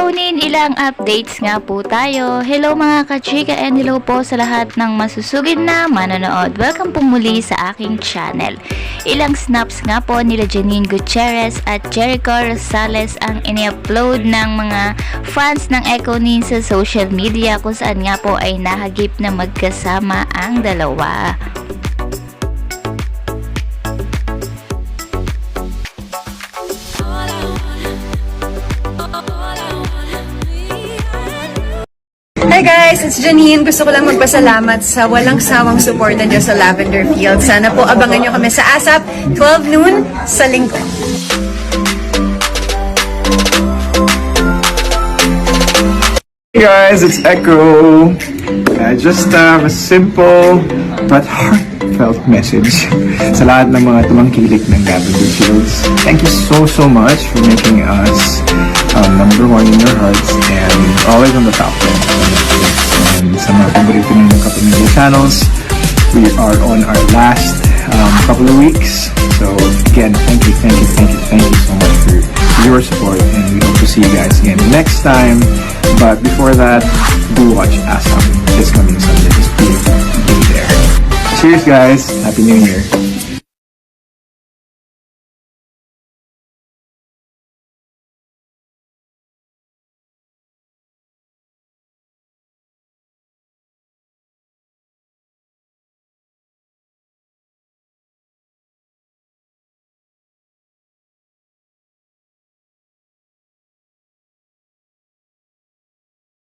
layunin, ilang updates nga po tayo. Hello mga kachika and hello po sa lahat ng masusugid na manonood. Welcome po muli sa aking channel. Ilang snaps nga po nila Janine Gutierrez at Jericho Rosales ang ini-upload ng mga fans ng Ekonin sa social media kung saan nga po ay nahagip na magkasama ang dalawa. Hi guys, it's Janine. Gusto ko lang magpasalamat sa walang sawang suporta niyo sa Lavender Field. Sana po abangan niyo kami sa ASAP, 12 noon sa linggo. Hey guys, it's Echo. I just have a simple but heartfelt message sa lahat ng mga tumangkilik ng Lavender Fields. Thank you so much for making us number one in your hearts and always on the top 10. And sa mga paborito ninyong kapamilya channels, we are on our last couple of weeks. So again, thank you so much for your support, and we hope to see you guys again next time. But before that, do watch ASAP this coming Sunday. Just be there. Cheers guys, Happy New Year.